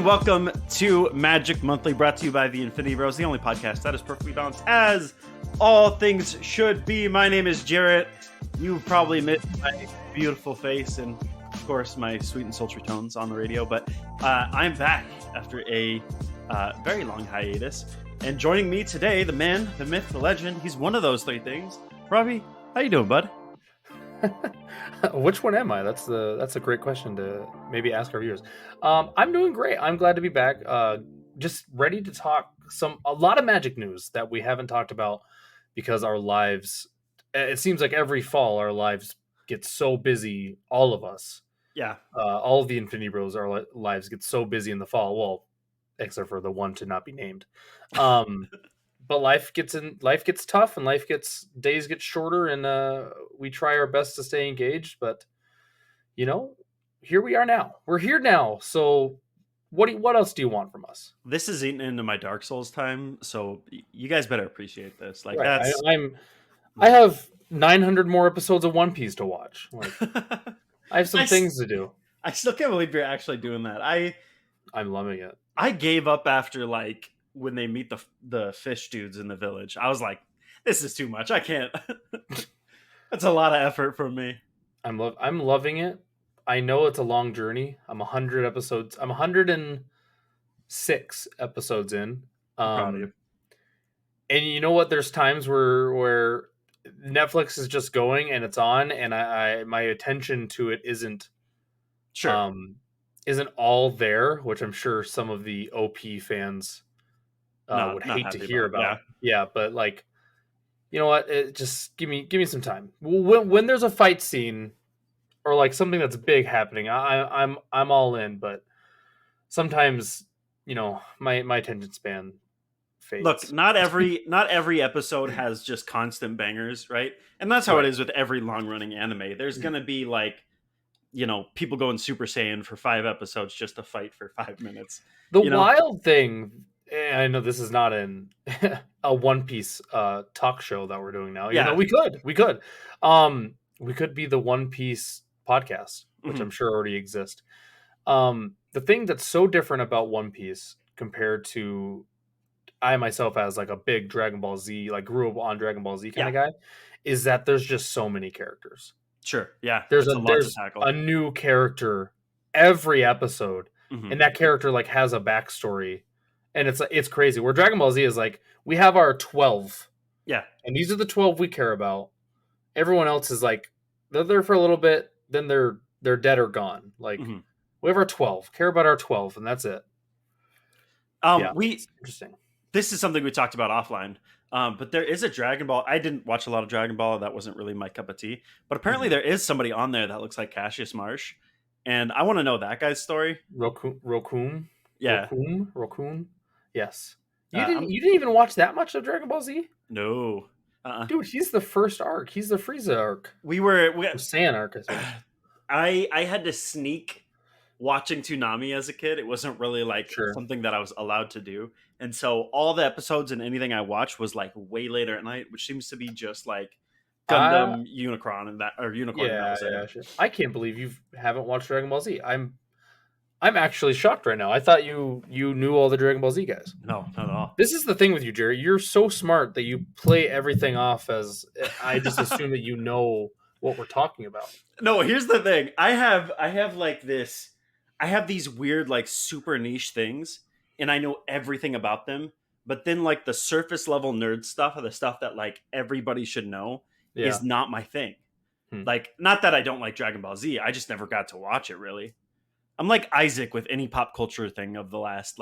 welcome to Magic Monthly, brought to you by the Infinity Bros, the only podcast that is perfectly balanced, as all things should be. My name is Jarrett. You've probably missed my beautiful face and, of course, my sweet and sultry tones on the radio, but I'm back after a very long hiatus. And joining me today, the man, the myth, the legend, he's one of those three things. Robbie, how you doing, bud? Which one am I? That's a great question to maybe ask our viewers. I'm doing great. I'm glad to be back. Just ready to talk a lot of Magic news that we haven't talked about because our lives. It seems like every fall our lives get so busy. All of us. Yeah. All of the Infinity Bros, our lives get so busy in the fall. Well, except for the one to not be named. But life gets tough, and days get shorter, and we try our best to stay engaged. But here we are now. We're here now. So what else do you want from us? This is eating into my Dark Souls time, so you guys better appreciate this. Like, right. that's I have 900 more episodes of One Piece to watch. Like, I have some things to do. I still can't believe you're actually doing that. I'm loving it. I gave up after when they meet the fish dudes in the village. I was like, this is too much. I can't. That's a lot of effort from me. I'm loving it. I know it's a long journey. I'm 100 episodes. I'm 106 episodes in. Proud of you. And you know what? There's times where Netflix is just going and it's on, and I my attention to it isn't all there, which I'm sure some of the OP fans would hate to hear about. Yeah, but you know what? Just give me some time. When there's a fight scene or something that's big happening, I'm all in. But sometimes, my attention span fades. Look, not every episode has just constant bangers, right? And that's how it is with every long running anime. There's gonna be people going Super Saiyan for 5 episodes just to fight for 5 minutes. The wild thing, I know this is not a One Piece talk show that we're doing now. Yeah, we could. We could be the One Piece podcast, which I'm sure already exists. The thing that's so different about One Piece compared to I myself as a big Dragon Ball Z, grew up on Dragon Ball Z kind of guy, is that there's just so many characters. Sure. Yeah. There's a new character every episode, and that character has a backstory, and it's crazy. Where Dragon Ball Z is we have our 12, and these are the 12 we care about. Everyone else is they're there for a little bit, then they're dead or gone. We have our 12, care about our 12, and that's it. It's interesting. This is something we talked about offline. But there is a Dragon Ball. I didn't watch a lot of Dragon Ball. That wasn't really my cup of tea. But apparently there is somebody on there that looks like Cassius Marsh. And I want to know that guy's story. Rokun? Yeah. Rokun? Yes. You didn't even watch that much of Dragon Ball Z? No. Dude, he's the first arc. He's the Frieza arc. We Saiyan arc. I had to sneak watching Toonami as a kid. It wasn't really something that I was allowed to do. And so all the episodes and anything I watched was way later at night, which seems to be just Gundam, Unicron, and that, or Unicorn. Yeah, sure. I can't believe you haven't watched Dragon Ball Z. I'm actually shocked right now. I thought you knew all the Dragon Ball Z guys. No, not at all. This is the thing with you, Jerry. You're so smart that you play everything off as I just assume that you know what we're talking about. No, here's the thing. I have this. I have these weird super niche things, and I know everything about them. But then the surface level nerd stuff, or the stuff that everybody should know, is not my thing. Not that I don't like Dragon Ball Z. I just never got to watch it really. I'm like Isaac with any pop culture thing of the last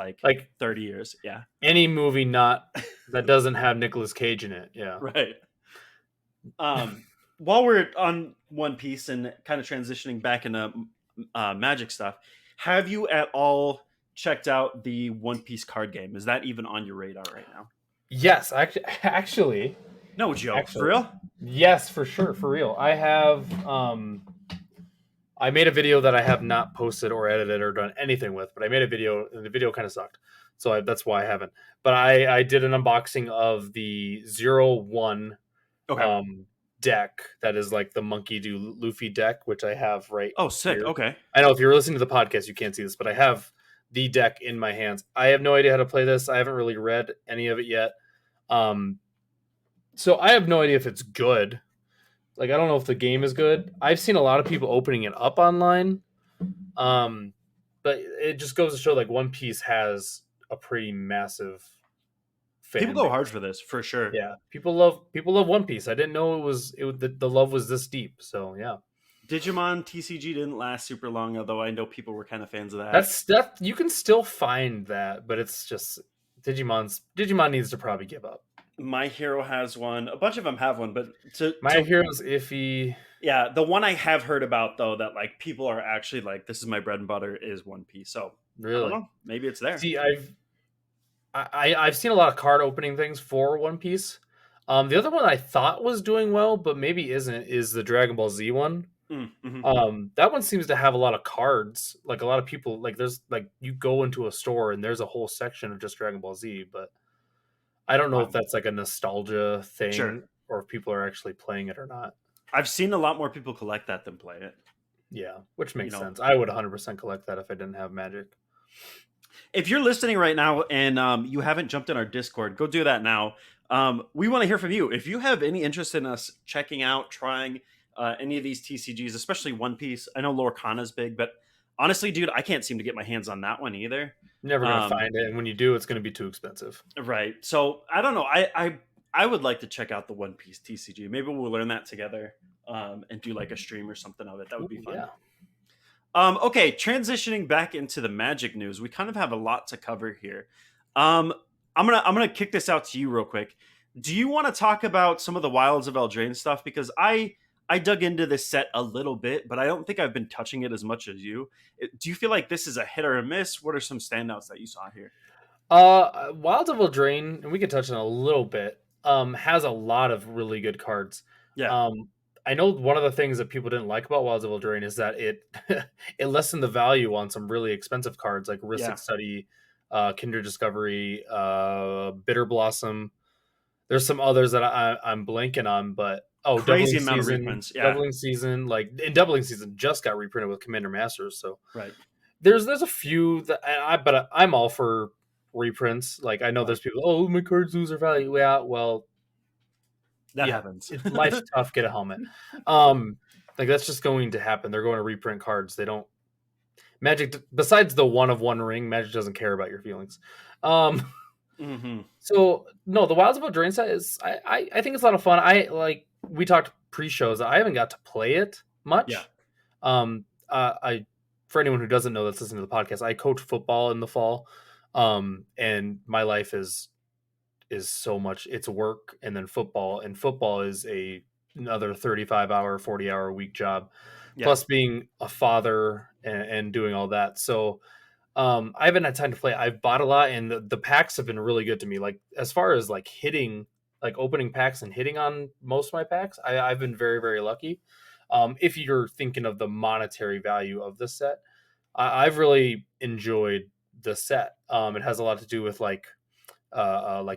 30 years. Yeah. Any movie that doesn't have Nicolas Cage in it. Yeah. Right. While we're on One Piece and kind of transitioning back into Magic stuff, have you at all checked out the One Piece card game? Is that even on your radar right now? Yes, actually. No joke. For real? Yes, for sure. For real. I have I made a video that I have not posted or edited or done anything with, but I made a video and the video kind of sucked. So that's why I haven't. But I did an unboxing of the 0-1 deck that is the Monkey Do Luffy deck, which I have right. Oh, sick. Here. Okay. I know if you're listening to the podcast, you can't see this, but I have the deck in my hands. I have no idea how to play this. I haven't really read any of it yet. So I have no idea if it's good. Like, I don't know if the game is good. I've seen a lot of people opening it up online. But it just goes to show, like, One Piece has a pretty massive fan People go base. hard for this, for sure. Yeah, people love One Piece. I didn't know the love was this deep. So yeah. Digimon TCG didn't last super long, although I know people were kind of fans of that. That you can still find that, but it's just Digimon needs to probably give up. My Hero has one. A bunch of them have one, but My Hero's iffy. Yeah, the one I have heard about though that like people are actually like, this is my bread and butter, is One Piece. So really, I don't know. Maybe it's there. See, I've seen a lot of card opening things for One Piece. The other one I thought was doing well, but maybe isn't, is the Dragon Ball Z one. Mm-hmm. That one seems to have a lot of cards. Like, a lot of people, like, there's like, you go into a store and there's a whole section of just Dragon Ball Z, but I don't know if that's like a nostalgia thing or if people are actually playing it or not. I've seen a lot more people collect that than play it. Yeah, which makes sense. I would 100% collect that if I didn't have Magic. If you're listening right now and you haven't jumped in our Discord, go do that now. We want to hear from you. If you have any interest in us checking out, trying any of these TCGs, especially One Piece. I know Lorcana's big, but honestly, dude, I can't seem to get my hands on that one either. Never gonna find it, and when you do, it's gonna be too expensive. Right. So I don't know. I would like to check out the One Piece TCG. Maybe we'll learn that together and do like a stream or something of it. That would be fun. Yeah. Okay, transitioning back into the Magic news, we kind of have a lot to cover here. I'm gonna kick this out to you real quick. Do you want to talk about some of the Wilds of Eldraine stuff? Because I dug into this set a little bit, but I don't think I've been touching it as much as you. Do you feel like this is a hit or a miss? What are some standouts that you saw here? Wilds of Eldraine, and we can touch on a little bit, has a lot of really good cards. Yeah. I know one of the things that people didn't like about Wilds of Eldraine is that it it lessened the value on some really expensive cards like Ristic Study, Kindred Discovery, Bitter Blossom. There's some others that I'm blanking on, but crazy amount of reprints. Yeah. Doubling Season, Doubling Season just got reprinted with Commander Masters. So right. There's a few that but I'm all for reprints. Like, I know there's people, oh, my cards lose their value. Yeah, well, that happens. Life's tough. Get a helmet. Like, that's just going to happen. They're going to reprint cards. They don't. Magic, besides the one of One Ring, Magic doesn't care about your feelings. So no, the Wilds of Eldraine set is. I think it's a lot of fun. We talked pre-shows. I haven't got to play it much. Yeah. For anyone who doesn't know that's listening to the podcast, I coach football in the fall. And my life is so much, it's work and then football, and football is another 35-hour, 40-hour a week job, plus being a father and doing all that. So I haven't had time to play. I've bought a lot, and the packs have been really good to me. Like, as far as like hitting, like opening packs and hitting on most of my packs, I've been very, very lucky. If you're thinking of the monetary value of the set, I've really enjoyed the set. It has a lot to do with like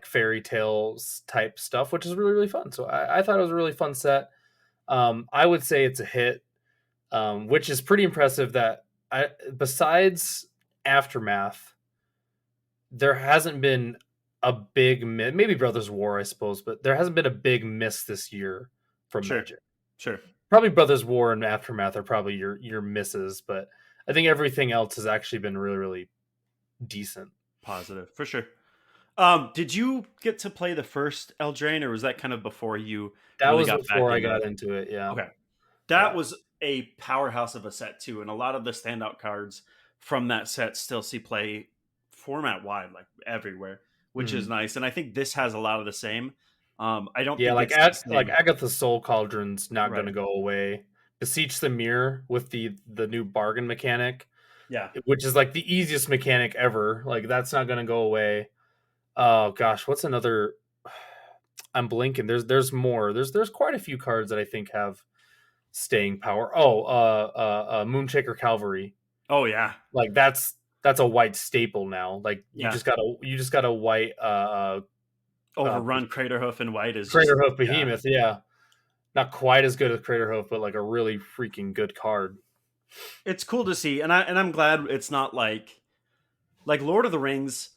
fairy tales type stuff, which is really, really fun. So I thought it was a really fun set. I would say it's a hit, which is pretty impressive. That besides Aftermath, there hasn't been a big miss. Maybe Brothers War, I suppose, but there hasn't been a big miss this year from Magic. Sure. Probably Brothers War and Aftermath are probably your misses, but I think everything else has actually been really, really decent. Positive, for sure. Did you get to play the first Eldraine, or was that kind of before you? That was before I got into it. Yeah. Okay. That was a powerhouse of a set too, and a lot of the standout cards from that set still see play format wide, like everywhere, which is nice. And I think this has a lot of the same. I don't. Yeah, like Agatha's Soul Cauldron's not going to go away. Beseech the Mirror with the new bargain mechanic. Yeah, which is like the easiest mechanic ever. Like, that's not going to go away. Oh gosh, what's another? I'm blinking. There's more. There's quite a few cards that I think have staying power. Moonshaker Cavalry. Oh yeah, like that's a white staple now. Like, you just got a white Overrun Craterhoof in white is Craterhoof Behemoth. Yeah, not quite as good as Craterhoof, but like a really freaking good card. It's cool to see, and I'm glad it's not like like Lord of the Rings,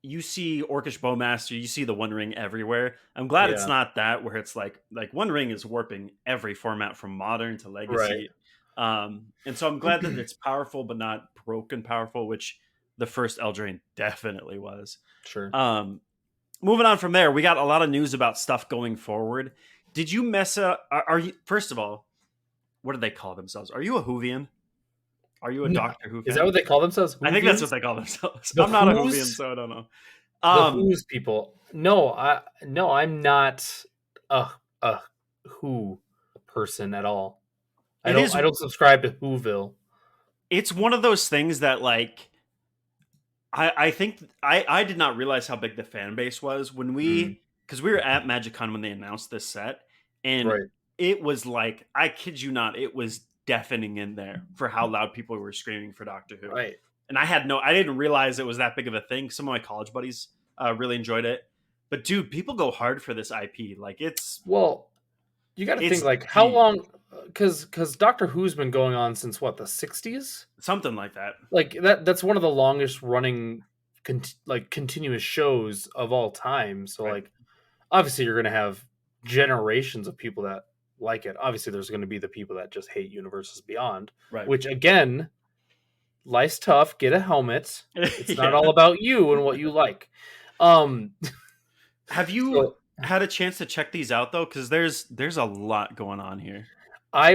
you see Orcish Bowmaster, you see the One Ring everywhere. I'm glad it's Yeah. not that where it's like One Ring is warping every format from modern to Right. legacy. And so I'm glad that it's powerful but not broken powerful, which the first Eldraine definitely was. Sure. Moving on from there, we got a lot of news about stuff going forward. Did you mess up? Are you, first of all, what do they call themselves? Are you a Whovian? Are you a No. Doctor Who Is that fan? what they call themselves? I think that's Whovians? what they call themselves. The I'm not a Whovian, Who's? so I don't know. The Who's people. No, I'm not a Who person at all. I don't subscribe to Whoville. It's one of those things that like I think I did not realize how big the fan base was when because we were at MagicCon when they announced this set, and Right. it was like, I kid you not, it was deafening in there for how loud people were screaming for Doctor Who. Right. And I didn't realize it was that big of a thing. Some of my college buddies really enjoyed it, but dude, people go hard for this IP. Like You got to it's think like how deep. long, because Doctor Who's been going on since what, the 60s? Something like that. Like that's one of the longest running continuous shows of all time. So Right. like obviously you're gonna have generations of people that like it. Obviously there's gonna be the people that just hate Universes Beyond. Right. Which again, life's tough. Get a helmet. It's not all about you and what you like. Have you had a chance to check these out though? Because there's a lot going on here. I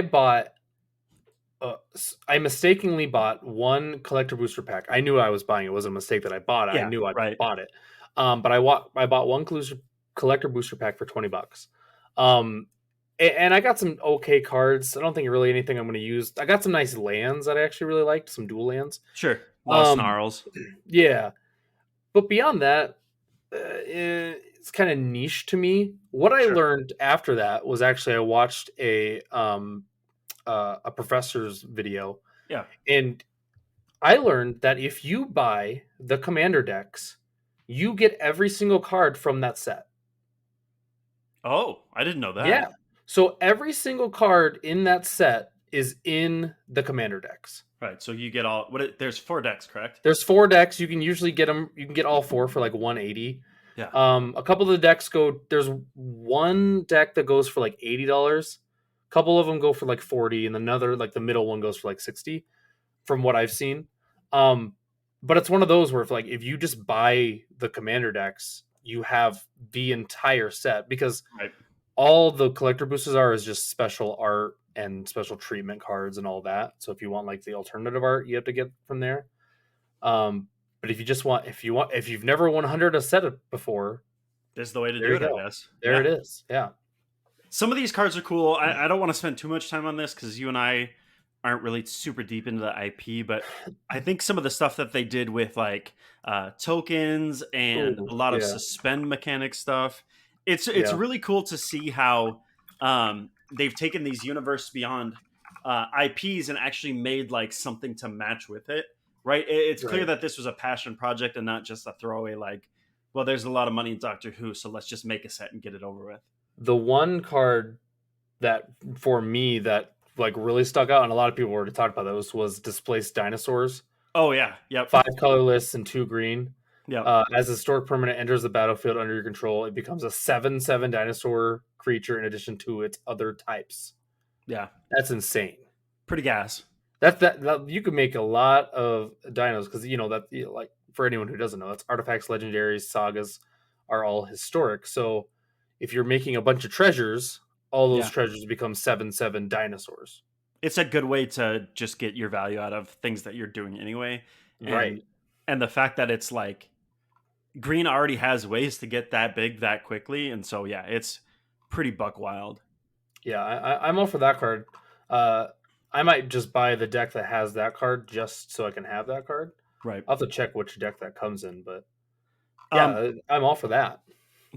mistakenly bought one collector booster pack. I knew I was buying it. It wasn't a mistake that I bought it. Yeah, I knew I right. bought it. But I bought one collector booster pack for $20. And I got some okay cards. I don't think really anything I'm going to use. I got some nice lands that I actually really liked. Some dual lands. Sure. A lot of snarls. Yeah. But beyond that, it's kind of niche to me. What I learned after that was actually I watched a professor's video. Yeah. And I learned that if you buy the commander decks, you get every single card from that set. Oh, I didn't know that. Yeah. So every single card in that set is in the commander decks. Right. So you get there's 4 decks, correct? There's 4 decks. You can usually get them. You can get all 4 for like $180. Yeah. A couple of the decks there's one deck that goes for like $80. A couple of them go for like 40, and another, like the middle one, goes for like 60 from what I've seen. But it's one of those where if you just buy the commander decks, you have the entire set, because all the collector boosters is just special art and special treatment cards and all that. So if you want like the alternative art, you have to get from there. But if you've never 100 a set before, this is the way to do it, I guess. There it is. Yeah. Some of these cards are cool. I don't want to spend too much time on this because you and I aren't really super deep into the IP, but I think some of the stuff that they did with like tokens and a lot of suspend mechanic stuff, it's really cool to see how they've taken these Universe Beyond IPs and actually made like something to match with it. Right? It's clear that this was a passion project and not just a throwaway, like, well, there's a lot of money in Doctor Who, so let's just make a set and get it over with. The one card that for me that like really stuck out, and a lot of people already talked about those, was Displaced Dinosaurs. Oh yeah, yep. 5 colorless and 2 green. Yeah. As a historic permanent enters the battlefield under your control, it becomes a 7/7 dinosaur creature in addition to its other types. Yeah, that's insane. Pretty gas. That you could make a lot of dinos, because like for anyone who doesn't know, that's artifacts, legendaries, sagas are all historic. So if you're making a bunch of treasures, all those treasures become 7/7 dinosaurs. It's a good way to just get your value out of things that you're doing anyway. Right. And the fact that it's like green already has ways to get that big that quickly. And so, yeah, it's pretty buck wild. Yeah, I'm all for that card. I might just buy the deck that has that card just so I can have that card. Right. I'll have to check which deck that comes in, but yeah, I'm all for that.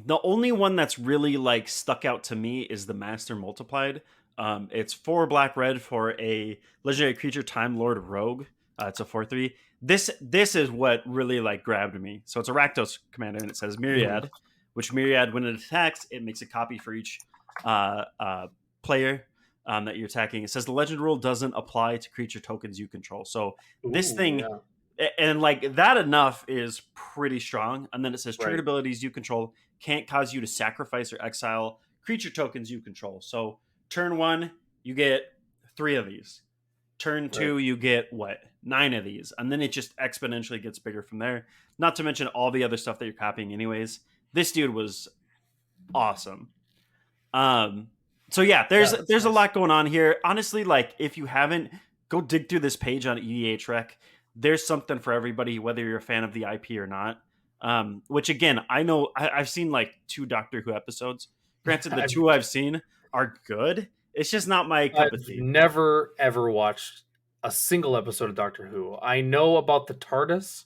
The only one that's really like stuck out to me is the Master Multiplied. It's 4 black red for a legendary creature, Time Lord Rogue. It's a 4/3. This is what really like grabbed me. So it's a Rakdos commander, and it says Myriad, which Myriad, when it attacks, it makes a copy for each player that you're attacking. It says the legend rule doesn't apply to creature tokens you control. So this thing And like that enough is pretty strong. And then it says triggered Right. abilities you control can't cause you to sacrifice or exile creature tokens you control. So turn 1, you get 3 of these. Turn 2, Right. you get what? 9 of these. And then it just exponentially gets bigger from there. Not to mention all the other stuff that you're copying anyways. This dude was awesome. So yeah, there's nice. a lot going on here. Honestly, like if you haven't, go dig through this page on EDH Rec. There's something for everybody, whether you're a fan of the IP or not. Which again, I know I've seen like 2 Doctor Who episodes. Granted, the 2 I've seen are good. It's just not my cup of tea. Never ever watched a single episode of Doctor Who. I know about the TARDIS.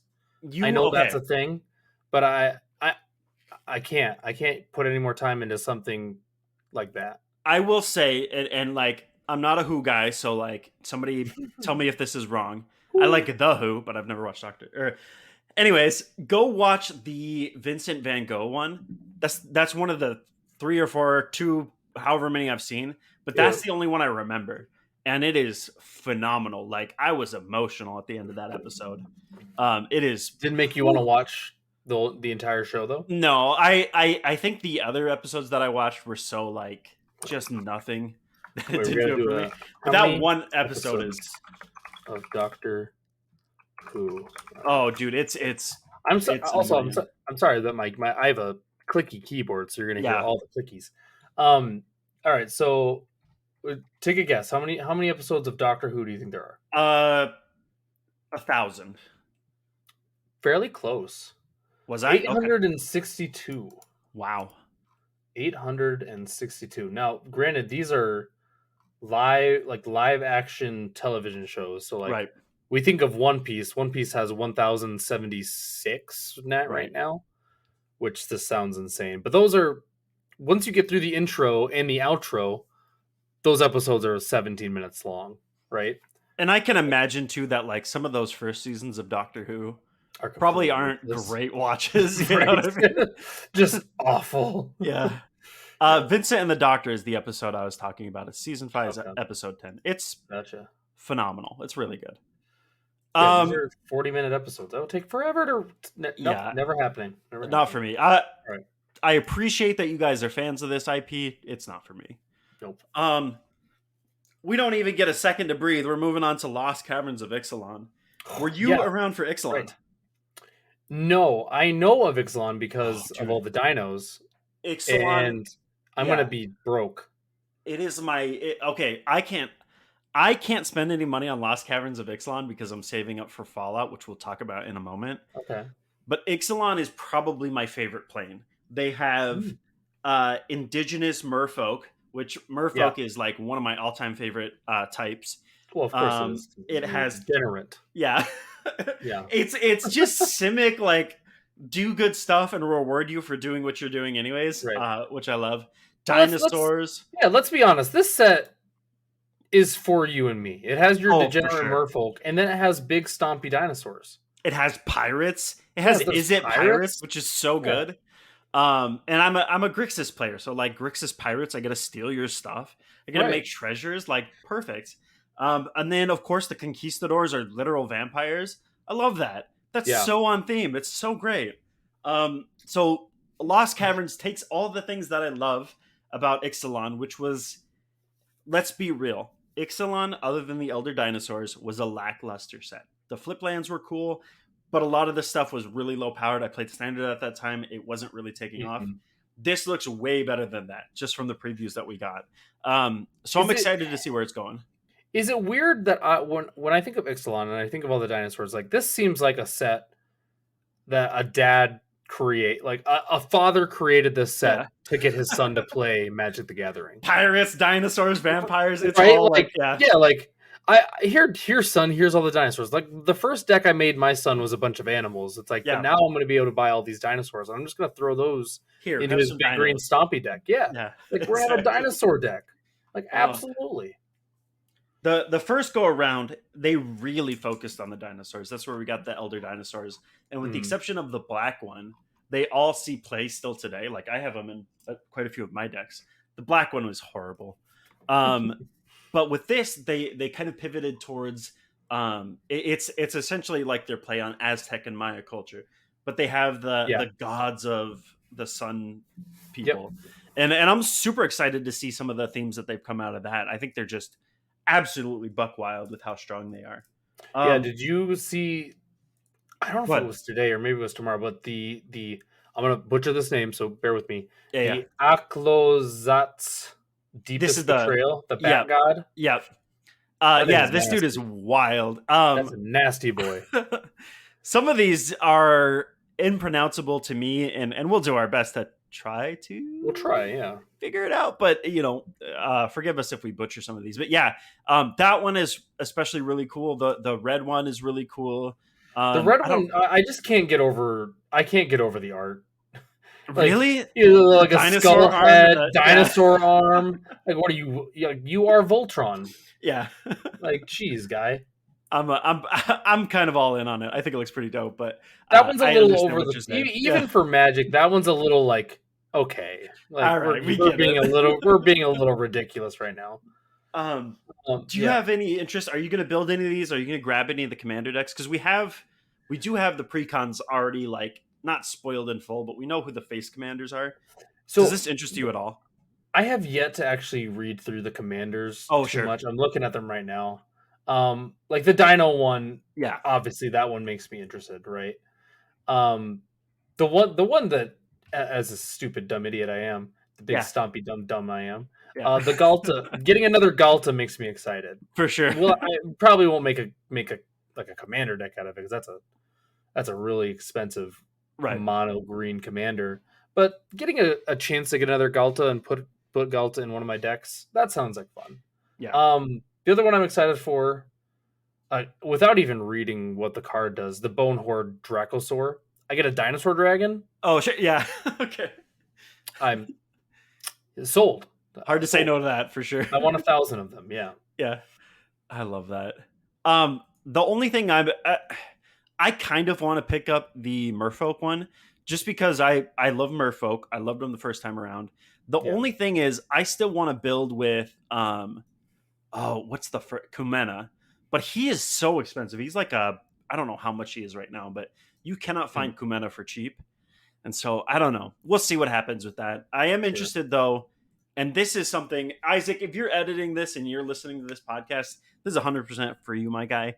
I know that's a thing, but I can't put any more time into something like that. I will say, and like I'm not a Who guy, so like somebody tell me if this is wrong. I like the Who, but I've never watched Doctor. Anyways, go watch the Vincent Van Gogh one. That's one of the 3 or 4, 2, however many I've seen, but that's the only one I remember, and it is phenomenal. Like I was emotional at the end of that episode. It is didn't make you want to watch the entire show though. No, I think the other episodes that I watched were so like just nothing. Wait, do that one episode is of Doctor Who. Oh, dude, it's. I'm sorry that my I have a clicky keyboard, so you're gonna hear all the clickies. All right, so take a guess. How many episodes of Doctor Who do you think there are? 1,000. Fairly close. Was I 862? Okay. Wow, 862. Now, granted, these are live action television shows, so like we think of One Piece. One Piece has 1,076 net right now, which this sounds insane. But those are, once you get through the intro and the outro, those episodes are 17 minutes long, right? And I can imagine too that like some of those first seasons of Doctor Who probably aren't great watches. You know what I mean? Just awful. Yeah. Vincent and the Doctor is the episode I was talking about. It's season 5, episode 10. It's phenomenal. It's really good. Yeah, these are 40-minute episodes. That would take forever to. Never happening. Not for me. I appreciate that you guys are fans of this IP. It's not for me. Nope. We don't even get a second to breathe. We're moving on to Lost Caverns of Ixalan. Were you around for Ixalan? Right. No, I know of Ixalan because of all the dinos. Ixalan, and I'm gonna be broke. It is okay. I can't spend any money on Lost Caverns of Ixalan because I'm saving up for Fallout, which we'll talk about in a moment. Okay. But Ixalan is probably my favorite plane. They have indigenous merfolk, which merfolk is like one of my all-time favorite types. Well, of course it has degenerate. Yeah. Yeah. It's just Simic, like do good stuff and reward you for doing what you're doing anyways, which I love. Dinosaurs. Let's be honest. This set is for you and me. It has your degenerate merfolk, and then it has big stompy dinosaurs. It has pirates. It has Is It Pirates, which is so good. And I'm a Grixis player, so like Grixis pirates, I gotta steal your stuff. I gotta make treasures, like perfect. And then of course the conquistadors are literal vampires. I love that. That's so on theme. It's so great. So Lost Caverns takes all the things that I love about Ixalan, which was, let's be real, Ixalan, other than the Elder Dinosaurs, was a lackluster set. The flip lands were cool, but a lot of the stuff was really low powered. I played standard at that time. It wasn't really taking off. This looks way better than that, just from the previews that we got. So I'm excited to see where it's going. Is it weird that when I think of Ixalan and I think of all the dinosaurs, like this seems like a set that a dad a father created this set to get his son to play Magic the Gathering. Pirates, dinosaurs, vampires. It's all here's son, here's all the dinosaurs. Like the first deck I made my son was a bunch of animals. It's like, but now I'm going to be able to buy all these dinosaurs. I'm just going to throw those into his big green stompy deck. Like we're on a dinosaur deck. Like absolutely. The first go around, they really focused on the dinosaurs. That's where we got the Elder Dinosaurs. And with the exception of the black one, they all see play still today. Like I have them in quite a few of my decks. The black one was horrible. But with this, they kind of pivoted towards It's essentially like their play on Aztec and Maya culture, but they have the gods of the sun people. Yep. And I'm super excited to see some of the themes that they've come out of that. I think they're just absolutely buck wild with how strong they are. Did you see, I don't know if it was today or maybe it was tomorrow, but the I'm gonna butcher this name, so bear with me. The Aklozats Deepest Betrayal, the Bat God. Yeah. This dude is wild. That's a nasty boy. Some of these are impronounceable to me, and we'll do our best to try to figure it out. But forgive us if we butcher some of these. But that one is especially really cool. The red one is really cool. The red one, I just can't get over. I can't get over the art. Really? Like a skull head, dinosaur arm. Like, what are you? You are Voltron. Yeah. Like, geez, guy. I'm kind of all in on it. I think it looks pretty dope, but that one's a little over the even for Magic. That one's a little like, okay, like all right, we're being a little ridiculous right now. Do you have any interest? Are you going to build any of these? Are you going to grab any of the commander decks? Because we do have the precons already, like, not spoiled in full, but we know who the face commanders are. So does this interest you at all? I have yet to actually read through the commanders too much. I'm looking at them right now. Like the Dino one, obviously that one makes me interested, right? The one that, as a stupid dumb idiot I am, the big stompy dumb I am. Yeah. The Galta, getting another Galta makes me excited for sure. Well, I probably won't make a commander deck out of it because that's a really expensive mono green commander. But getting a chance to get another Galta and put Galta in one of my decks, that sounds like fun. Yeah. The other one I'm excited for, without even reading what the card does, the Bone Horde Dracosaur. I get a dinosaur dragon. Oh shit! Yeah. Okay. I'm sold. Hard to say no to that for sure. I want 1,000 of them. Yeah. Yeah. I love that. The only thing I kind of want to pick up the Merfolk one, just because I love Merfolk. I loved them the first time around. The only thing is, I still want to build with what's the Kumena, but he is so expensive. He's like I don't know how much he is right now, but you cannot find Kumena for cheap, and so I don't know. We'll see what happens with that. I am interested though, and this is something, Isaac, if you're editing this and you're listening to this podcast, this is 100% for you, my guy.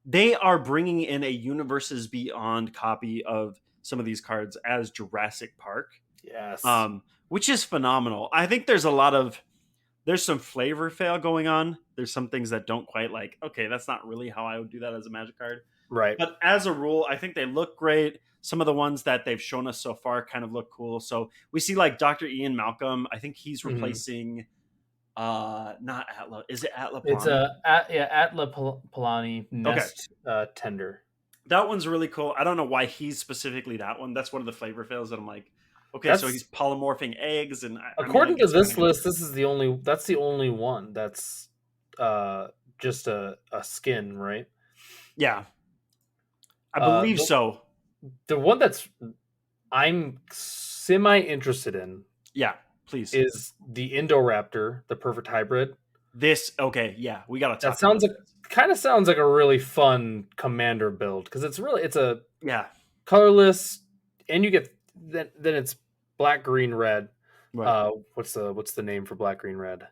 They are bringing in a Universes Beyond copy of some of these cards as Jurassic Park. Yes. Which is phenomenal. I think there's some flavor fail going on. There's some things that don't quite like, okay, that's not really how I would do that as a Magic card. Right. But as a rule, I think they look great. Some of the ones that they've shown us so far kind of look cool. So we see like Dr. Ian Malcolm. I think he's replacing not Atla. Is it Atla Palani? It's Atla Palani Nest Tender. That one's really cool. I don't know why he's specifically that one. That's one of the flavor fails that I'm like, okay, so he's polymorphing eggs, and according to this list, that's the only one that's just a skin, right? Yeah, I believe so. The one that's I'm semi interested in, please, is the Indoraptor, the perfect hybrid. We got to talk. That kind of sounds like a really fun commander build because it's a colorless, and you get then it's black, green, red. Right. What's the name for black, green, red?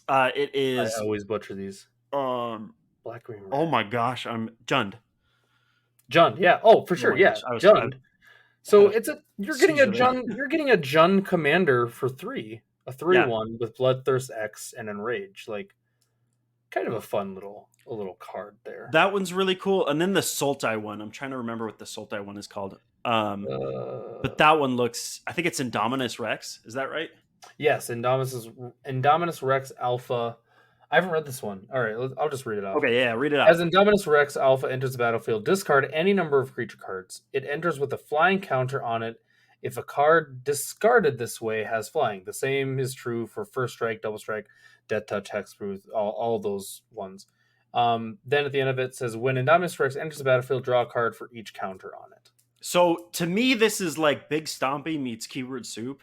It is. I always butcher these. Black, green, red. Oh my gosh, I'm Jund. Jund, yeah. Oh, for sure, yeah. Jund. So you're getting a Jund commander for 3, a 3/1 with Bloodthirst X and Enrage. Like, kind of a fun little card there. That one's really cool. And then the Sultai one. I'm trying to remember what the Sultai one is called. But that one looks, I think it's Indominus Rex. Is that right? Yes, Indominus Rex Alpha. I haven't read this one. All right, I'll just read it out. Okay, yeah, read it out. As Indominus Rex Alpha enters the battlefield, discard any number of creature cards. It enters with a flying counter on it if a card discarded this way has flying. The same is true for First Strike, Double Strike, Death Touch, Hexproof, all those ones. Then at the end of it says, when Indominus Rex enters the battlefield, draw a card for each counter on it. So to me, this is like Big Stompy meets Keyword Soup.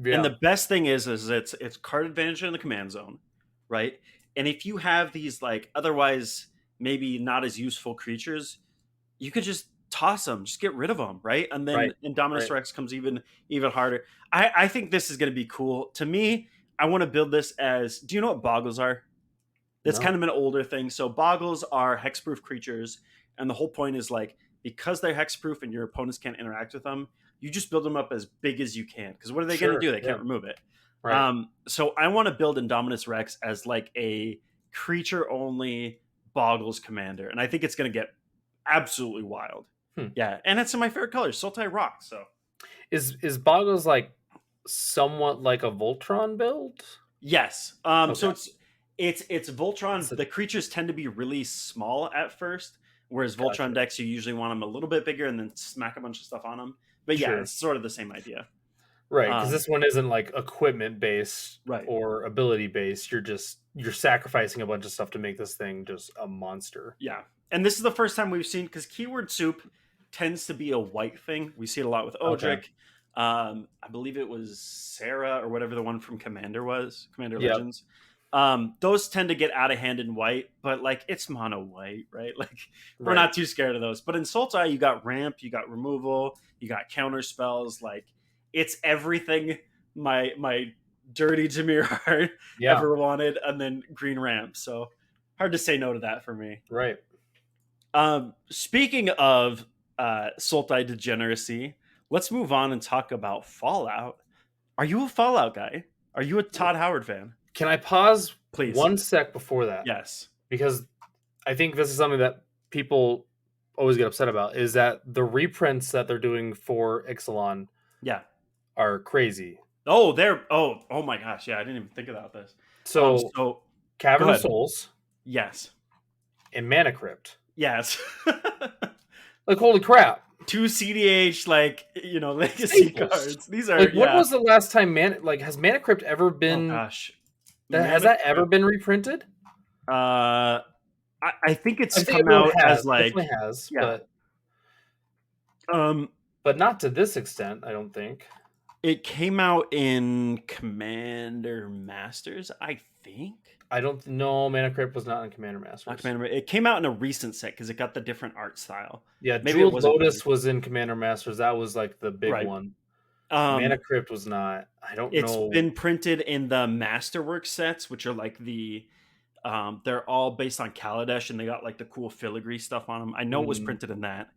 Yeah. And the best thing is it's card advantage in the command zone, right? And if you have these like otherwise maybe not as useful creatures, you could just toss them, just get rid of them, right? And then Indominus Rex comes even harder. I think this is going to be cool. To me, I want to build this as, do you know what boggles are? That's kind of an older thing. So boggles are hexproof creatures, and the whole point is like, because they're hexproof and your opponents can't interact with them, you just build them up as big as you can. Because what are they going to do? They can't remove it. Right. So I want to build Indominus Rex as like a creature only boggles commander, and I think it's going to get absolutely wild. Yeah, and it's in my favorite color, Sultai Rock. So is boggles like somewhat like a Voltron build? Yes. So it's Voltron. The creatures tend to be really small at first, whereas Voltron decks, you usually want them a little bit bigger and then smack a bunch of stuff on them. But yeah, it's sort of the same idea. Right, because this one isn't like equipment based or ability based. You're sacrificing a bunch of stuff to make this thing just a monster. Yeah, and this is the first time we've seen, because Keyword Soup tends to be a white thing. We see it a lot with Odric. I believe it was Sarah or whatever the one from Commander was, Commander Legends. Those tend to get out of hand in white, but like it's mono white, right? Like we're not too scared of those. But in Sultai, you got ramp, you got removal, you got counter spells. Like it's everything my dirty Jameer heart ever wanted, and then green ramp. So hard to say no to that for me. Right. Speaking of Sultai degeneracy, let's move on and talk about Fallout. Are you a Fallout guy? Are you a Todd Howard fan? Can I pause, please, 1 sec before that? Yes. Because I think this is something that people always get upset about, is that the reprints that they're doing for Ixalan are crazy. Oh, oh my gosh. Yeah, I didn't even think about this. So Cavern of Souls. Yes. And Mana Crypt. Yes. Like, holy crap. 2 CDH, like, legacy cards. These are, like, when was the last time has Mana Crypt ever been... Oh, gosh. Has that ever been reprinted? I think it's come out as like... It has, but not to this extent, I don't think. It came out in Commander Masters, I think. I don't know. Mana Crypt was not in Commander Masters. It came out in a recent set because it got the different art style. Yeah, maybe Jeweled Lotus was in Commander Masters. That was like the big one. Mana Crypt was not. I don't know. It's been printed in the Masterwork sets, which are like the... they're all based on Kaladesh, and they got like the cool filigree stuff on them. I know it was printed in that.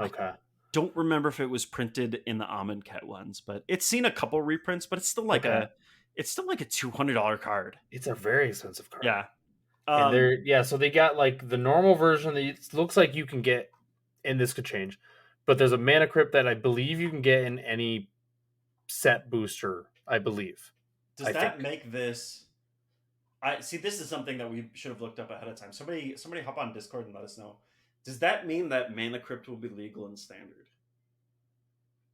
Okay. I don't remember if it was printed in the Amonkhet ones, but it's seen a couple reprints, but it's still like a $200 card. It's a very expensive card. Yeah. And so they got like the normal version that it looks like you can get, and this could change, but there's a Mana Crypt that I believe you can get in any set booster, I believe. Does that make this... this is something that we should have looked up ahead of time. Somebody hop on Discord and let us know. Does that mean that Mana Crypt will be legal in Standard?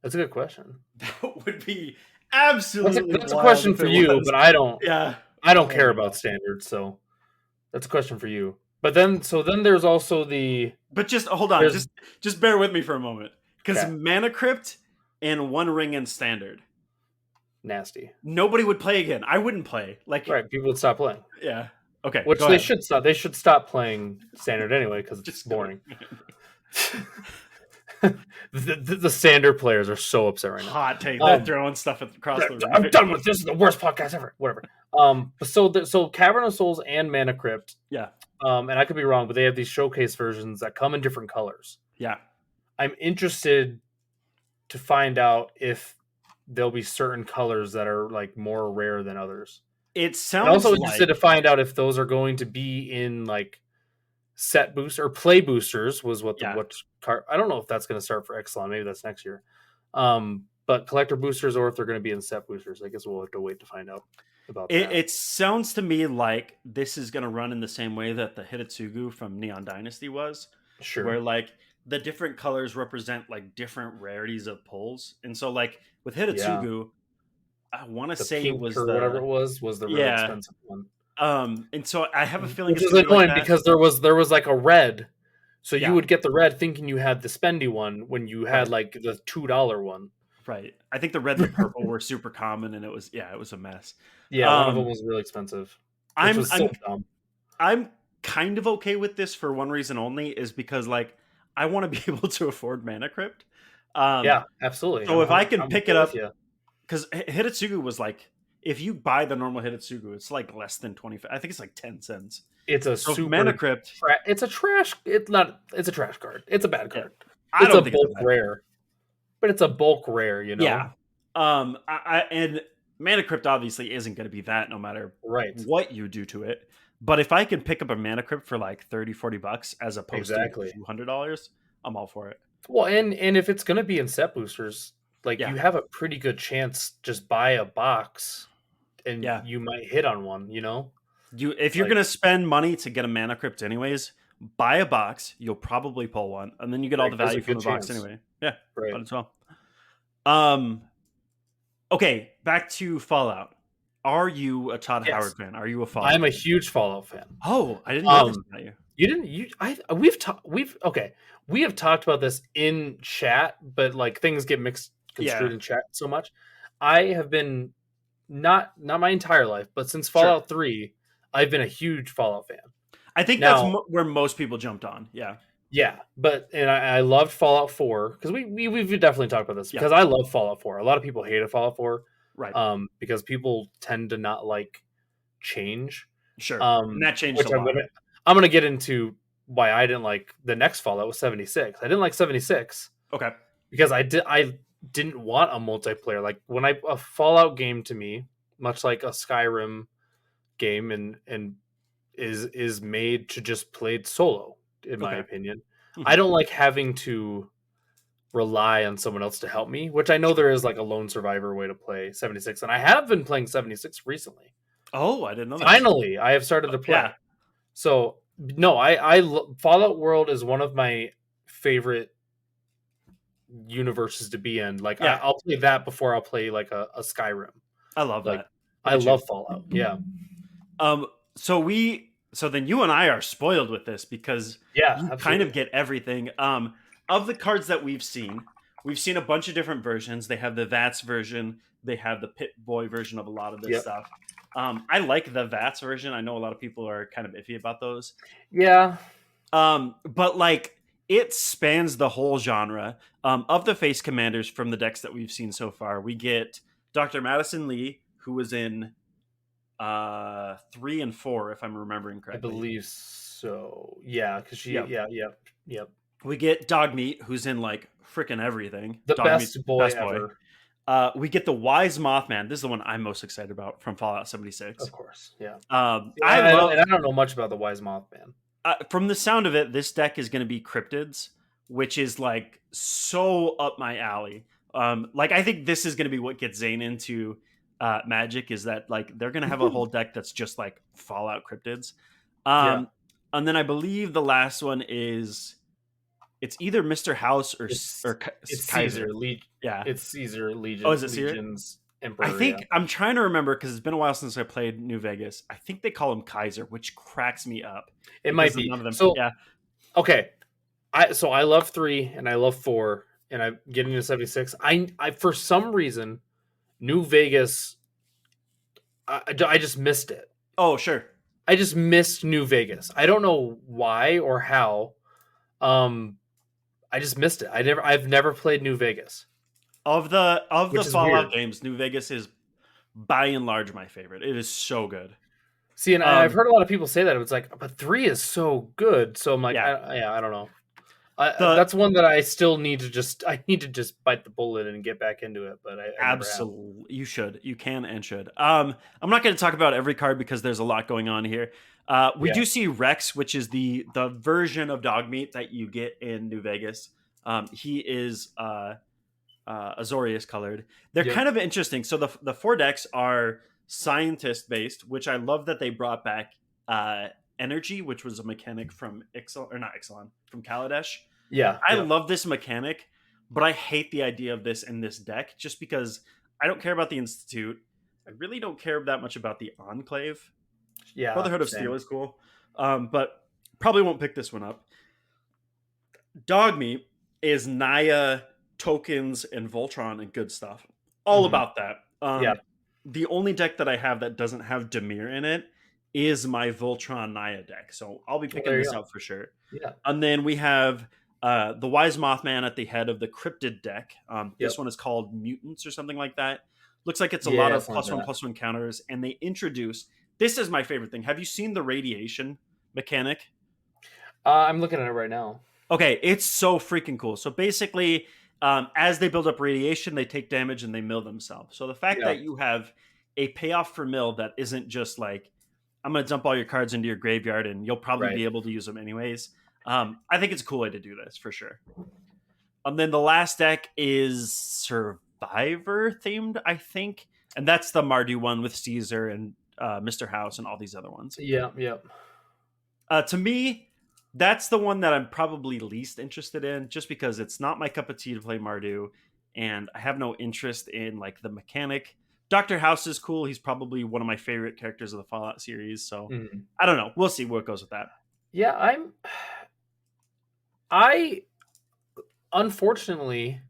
That's a good question. That would be absolutely... That's a question for you, but I don't... Yeah. I don't care about Standard, so that's a question for you. But then there's also the... But just hold on. Just bear with me for a moment. Because Mana Crypt and One Ring in Standard... Nasty. Nobody would play again. I wouldn't play. People would stop playing. Yeah. Okay. Which they should stop. They should stop playing Standard anyway because it's boring. the Standard players are so upset right now. Hot take. They're throwing stuff across the room. I'm done with this. This is the worst podcast ever. Whatever. So Cavern of Souls and Mana Crypt. Yeah. And I could be wrong, but they have these showcase versions that come in different colors. Yeah. I'm interested to find out if there'll be certain colors that are like more rare than others. It sounds I'm also interested to find out if those are going to be in like set boost or play boosters was what card. I don't know if that's going to start for Ixalan. Maybe that's next year. But collector boosters, or if they're going to be in set boosters. I guess we'll have to wait to find out about that. It sounds to me like this is going to run in the same way that the Hitotsugu from Neon Dynasty was. Sure. Where like the different colors represent like different rarities of pulls. And so like with Hitotsugu, I want to say it was whatever it was the really expensive one. And so I have a feeling it's annoying because there was like a red. So you would get the red thinking you had the spendy one when you had like the $2 one. Right. I think the red and the purple were super common, and it was a mess. Yeah, one of them was really expensive. I'm kind of okay with this for one reason only, is because like I want to be able to afford Mana Crypt. Yeah, absolutely. So if I can pick it up, you. because Hidetsugu was like, if you buy the normal Hidetsugu, it's like less than 25. I think it's like 10 cents. It's a so super Mana Crypt. It's a trash. It's not. It's a trash card. It's a bad card. I it's don't a think bulk it's rare, but it's a bulk rare. You know. Yeah. And Mana Crypt obviously isn't going to be that no matter what you do to it. But if I can pick up a Mana Crypt for like $30-$40 as opposed to $200, I'm all for it. Well, and if it's going to be in set boosters, like you have a pretty good chance, just buy a box and you might hit on one, you know? If you're going to spend money to get a Mana Crypt anyways, buy a box, you'll probably pull one, and then you get all the value from the box anyway. Yeah, might as well. Okay, back to Fallout. Are you a Todd Howard fan? Are you a Fallout? I'm a huge Fallout fan. Oh, I didn't know this about you. You didn't. We have talked about this in chat, but like things get mixed construed in chat so much. I have been not my entire life, but since Fallout 3, I've been a huge Fallout fan. I think that's where most people jumped on. Yeah. Yeah, but I loved Fallout 4 because we've definitely talked about this because I love Fallout 4. A lot of people hated Fallout 4, right? Because people tend to not like change. Sure, and that changed a lot. I'm gonna get into why I didn't like the next Fallout was 76. I didn't like 76. Okay, because I didn't want a multiplayer. Like when a Fallout game to me, much like a Skyrim game, and is made to just played solo. In my opinion, I don't like having to rely on someone else to help me, which I know there is like a lone survivor way to play 76, and I have been playing 76 recently. Oh, I didn't know that. Finally, I have started to play. Yeah. So no, Fallout World is one of my favorite universes to be in. Like I'll play that before I'll play like a Skyrim. I love that. I love Fallout. Yeah. So then you and I are spoiled with this because you kind of get everything. Of the cards that we've seen a bunch of different versions. They have the VATS version. They have the Pip-Boy version of a lot of this stuff. I like the VATS version. I know a lot of people are kind of iffy about those. Yeah. But like it spans the whole genre. Of the face commanders from the decks that we've seen so far, we get Dr. Madison Lee, who was in 3 and 4, if I'm remembering correctly. I believe so. Yeah, because she. Yep. We get Dogmeat, who's in like freaking everything. The best boy ever. We get the Wise Mothman. This is the one I'm most excited about from Fallout 76. Of course, yeah. I don't know much about the Wise Mothman. From the sound of it, this deck is going to be cryptids, which is like so up my alley. Like I think this is going to be what gets Zane into Magic, is that like they're going to have a whole deck that's just like Fallout cryptids. And then I believe the last one is it's either Mr. House or it's Kaiser. Caesar. It's Caesar Legion. Oh, is it Legion's Emperor? I think I'm trying to remember because it's been a while since I played New Vegas. I think they call him Kaiser, which cracks me up. It might be. None of them, so okay. I love 3 and I love 4 and I'm getting to 76. I for some reason New Vegas. I just missed it. Oh, sure. I just missed New Vegas. I don't know why or how. I just missed it. I've never played New Vegas. Of the Fallout games, New Vegas is by and large my favorite. It is so good. See, and I've heard a lot of people say that. It's like, but 3 is so good. So I'm like, I don't know. That's one that I still need to just bite the bullet and get back into it. But I absolutely, you should, you can and should. I'm not going to talk about every card because there's a lot going on here. We do see Rex, which is the version of Dogmeat that you get in New Vegas. He is Azorius colored. They're kind of interesting. So the 4 decks are scientist based, which I love that they brought back energy, which was a mechanic from from Kaladesh. I love this mechanic, but I hate the idea of this in this deck just because I don't care about the Institute. I really don't care that much about the Enclave. Brotherhood of Steel is cool, but probably won't pick this one up. Dogmeat is Naya, tokens, and Voltron and good stuff. All about that. The only deck that I have that doesn't have Dimir in it is my Voltron Naya deck. So I'll be picking this out for sure. Yeah. And then we have the Wise Mothman at the head of the Cryptid deck. This one is called Mutants or something like that. Looks like it's a lot of +1/+1 counters. And they introduce, this is my favorite thing. Have you seen the radiation mechanic? I'm looking at it right now. Okay, it's so freaking cool. So basically, as they build up radiation, they take damage and they mill themselves. So the fact that you have a payoff for mill that isn't just like, I'm going to dump all your cards into your graveyard and you'll probably be able to use them anyways. I think it's a cool way to do this for sure. And then the last deck is Survivor themed, I think. And that's the Mardu one with Caesar and Mr. House and all these other ones. Yeah. To me, that's the one that I'm probably least interested in, just because it's not my cup of tea to play Mardu, and I have no interest in like the mechanic. Dr. House is cool. He's probably one of my favorite characters of the Fallout series. So I don't know. We'll see where it goes with that. Yeah, I unfortunately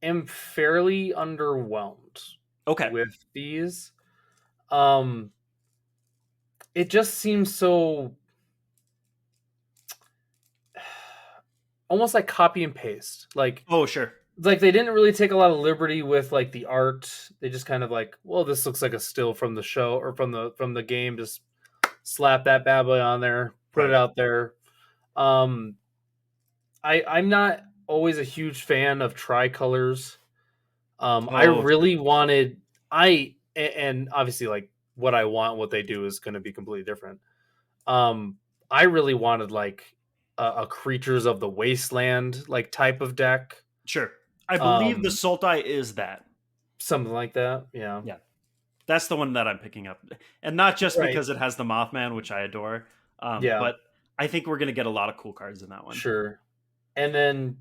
am fairly underwhelmed. With these. It just seems so almost like copy and paste. Like, oh sure. Like they didn't really take a lot of liberty with like the art. They just kind of like, well, this looks like a still from the show or from the game. Just slap that bad boy on there, put it out there. I'm not always a huge fan of tricolors. I really wanted and obviously like what I want, what they do is going to be completely different. I really wanted like a Creatures of the Wasteland like type of deck. Sure. I believe the Sultai is that. Something like that. Yeah. Yeah. That's the one that I'm picking up. And not just because it has the Mothman, which I adore. But I think we're going to get a lot of cool cards in that one. Sure. And then,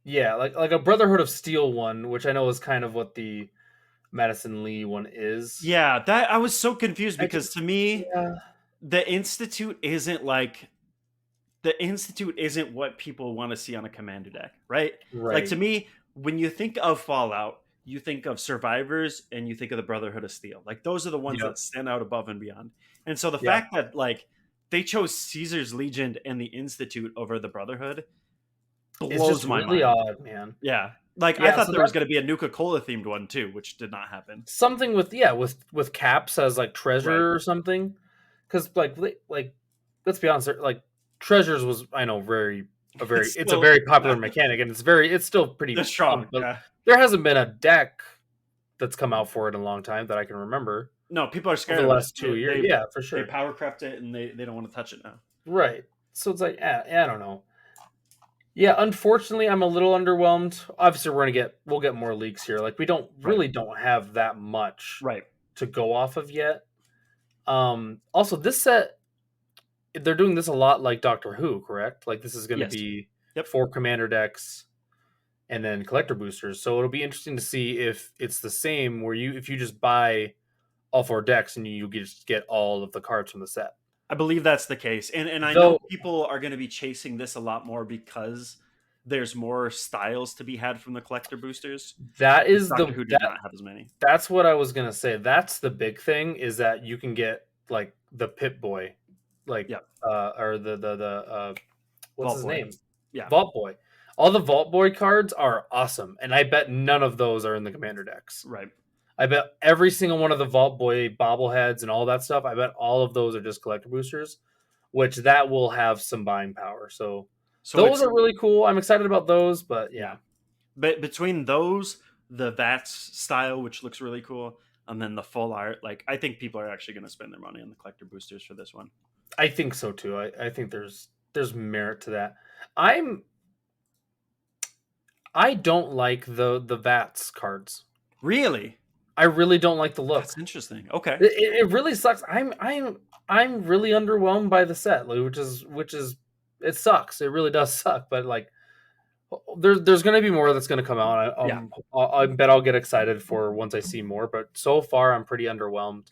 like a Brotherhood of Steel one, which I know is kind of what the Madison Lee one is. Yeah, that I was so confused because to me, the Institute isn't what people want to see on a commander deck, right? Like to me, when you think of Fallout, you think of Survivors and you think of the Brotherhood of Steel. Like those are the ones that stand out above and beyond. And so the fact that like they chose Caesar's Legion and the Institute over the Brotherhood blows my mind. Odd, man. Yeah. Like I thought there was going to be a Nuka-Cola themed one too, which did not happen. Something with Caps as like treasure or something. Because like let's be honest, like Treasures was it's a very popular mechanic, and it's still pretty strong. There hasn't been a deck that's come out for it in a long time that I can remember. No, people are scared of the last 2 years. Yeah, for sure. They power crept it and they don't want to touch it now. Right. So it's like, I don't know. Yeah, unfortunately, I'm a little underwhelmed. Obviously, we'll get more leaks here. Like we don't have that much to go off of yet. Also, this set, they're doing this a lot like Doctor Who, correct? Like this is going to be 4 commander decks and then collector boosters. So it'll be interesting to see if it's the same where if you just buy all 4 decks and you just get all of the cards from the set. I believe that's the case. And I know people are going to be chasing this a lot more because there's more styles to be had from the collector boosters. That is Doctor Who did not have as many. That's what I was going to say. That's the big thing is that you can get like the Pip Boy, like or the what's Vault his Boy. name? Yeah. Vault Boy. All the Vault Boy cards are awesome, and I bet none of those are in the commander decks. Right. I bet every single one of the Vault Boy bobbleheads and all that stuff, I bet all of those are just collector boosters, which that will have some buying power. So those are really cool. I'm excited about those, but yeah. But between those, the VATS style, which looks really cool, and then the full art, like I think people are actually going to spend their money on the collector boosters for this one. I think so too. I think there's merit to that. I don't like the VATS cards. Really? I really don't like the look. That's interesting. Okay. It really sucks. I'm really underwhelmed by the set, which is it sucks. It really does suck. But like, there's going to be more that's going to come out. I bet I'll get excited for once I see more. But so far, I'm pretty underwhelmed.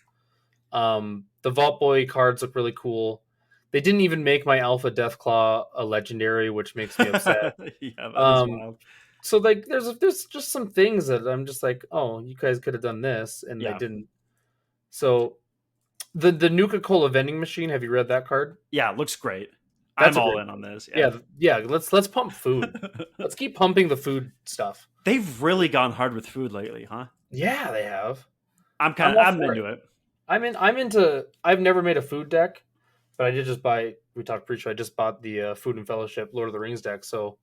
The Vault Boy cards look really cool. They didn't even make my Alpha Deathclaw a legendary, which makes me upset. That is wild. So like there's just some things that I'm just like, oh, you guys could have done this, and they didn't. So The Nuka-Cola vending machine. Have you read that card? Yeah, looks great. I'm all in on this. Yeah. Let's pump food. Let's keep pumping the food stuff. They've really gone hard with food lately, huh? Yeah, they have. I'm into it. I'm into. I've never made a food deck, but I did just buy. We talked pre-show. I just bought the Food and Fellowship Lord of the Rings deck. So,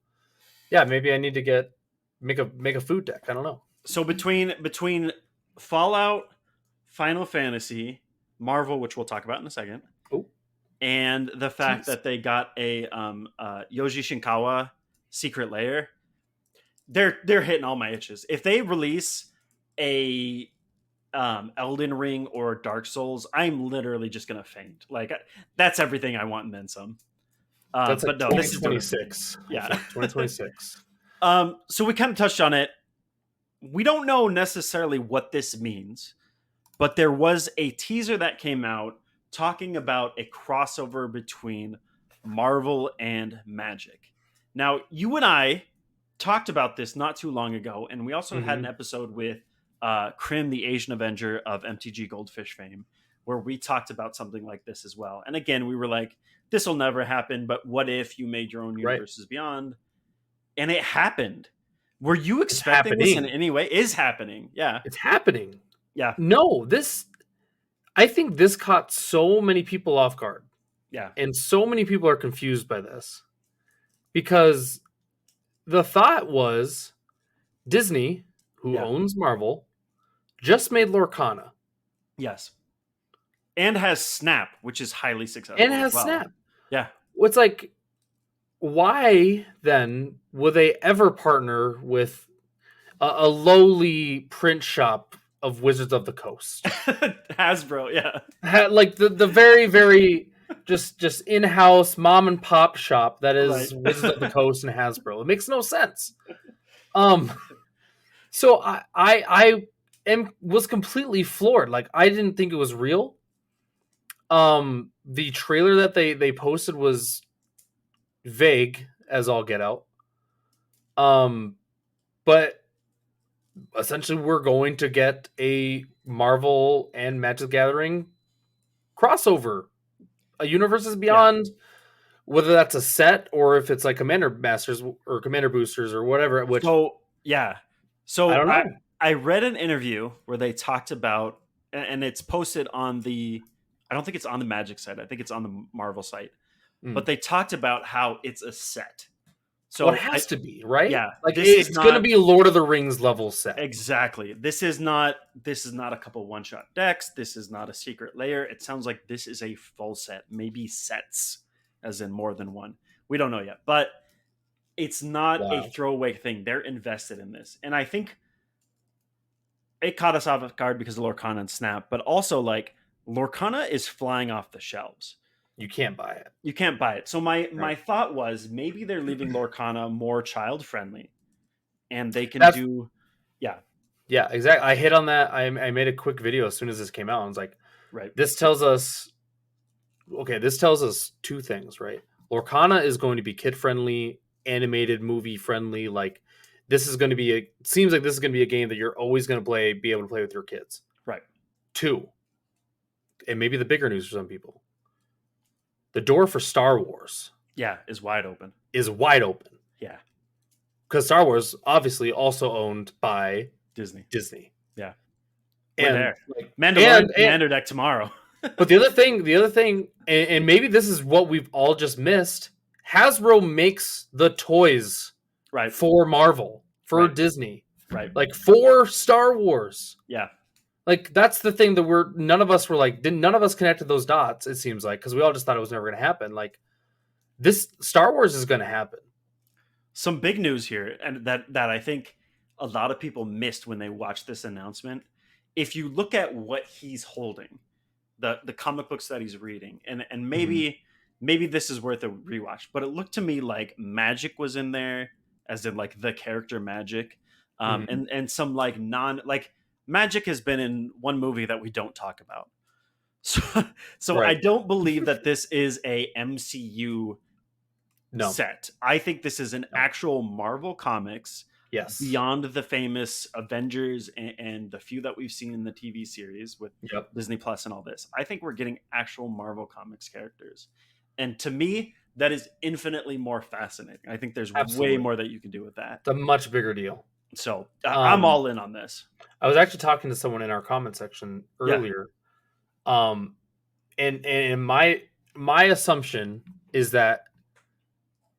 yeah, maybe I need to make a food deck. I don't know. So between Fallout, Final Fantasy, Marvel, which we'll talk about in a second, and the fact that they got a Yoji Shinkawa secret layer, they're hitting all my itches. If they release a Elden Ring or Dark Souls, I'm literally just gonna faint. Like, that's everything I want and then some. That's but no, this is 2026. Yeah, 2026. So we kind of touched on it. We don't know necessarily what this means, but there was a teaser that came out talking about a crossover between Marvel and Magic. Now, you and I talked about this not too long ago, and we also had an episode with Krim, the Asian Avenger of MTG Goldfish fame, where we talked about something like this as well. And again, we were like, this will never happen, but what if you made your own universes beyond? And it happened. Were you expecting this in any way? Is happening. Yeah. It's happening. Yeah. No, I think this caught so many people off guard. Yeah. And so many people are confused by this. Because the thought was Disney, who owns Marvel, just made Lorcana. Yes. And has Snap, which is highly successful. And has Snap. Yeah. It's like, why then would they ever partner with a lowly print shop of Wizards of the Coast? Hasbro, yeah. Like the very, very just in-house mom and pop shop that is Wizards of the Coast and Hasbro. It makes no sense. So I was completely floored. Like, I didn't think it was real. The trailer that they posted was vague as all get out. But essentially we're going to get a Marvel and Magic the Gathering crossover. A Universes Beyond, whether that's a set or if it's like Commander Masters or Commander Boosters or whatever. So I don't know. I read an interview where they talked about, and it's posted on I don't think it's on the Magic site. I think it's on the Marvel site. But they talked about how it's a set. So it has to be, right? Yeah. Like, it's going to be a Lord of the Rings level set. Exactly. This is not a couple one-shot decks. This is not a secret layer. It sounds like this is a full set, maybe sets, as in more than one. We don't know yet. But it's not a throwaway thing. They're invested in this. And I think it caught us off guard because of Lorcana and Snap. But also, like, Lorcana is flying off the shelves. You can't buy it. You can't buy it. So my thought was maybe they're leaving Lorcana more child friendly, and they can do, yeah, exactly. I hit on that. I made a quick video as soon as this came out. I was like, this tells us two things, right? Lorcana is going to be kid friendly, animated movie friendly. Like, this is going to be seems like this is going to be a game that you're always going to be able to play with your kids. Right. 2, and maybe the bigger news for some people. The door for Star Wars is wide open. Yeah. Because Star Wars obviously also owned by Disney. Yeah. And there. Mandalorian Commander deck tomorrow. But the other thing, and maybe this is what we've all just missed, Hasbro makes the toys for Marvel, for Disney. Right. Like, for Star Wars. Yeah. Like, that's the thing that none of us connected those dots, it seems like, because we all just thought it was never going to happen. Like, this Star Wars is going to happen. Some big news here, and that I think a lot of people missed when they watched this announcement. If you look at what he's holding, the comic books that he's reading, and maybe this is worth a rewatch, but it looked to me like Magic was in there, as in like the character Magic, and some like Magic has been in one movie that we don't talk about. So I don't believe that this is a MCU set. I think this is an actual Marvel Comics Yes. Beyond the famous Avengers and the few that we've seen in the TV series with Disney Plus and all this, I think we're getting actual Marvel Comics characters. And to me, that is infinitely more fascinating. I think there's way more that you can do with that. It's a much bigger deal. So I'm all in on this. I was actually talking to someone in our comment section earlier. Yeah. And my assumption is that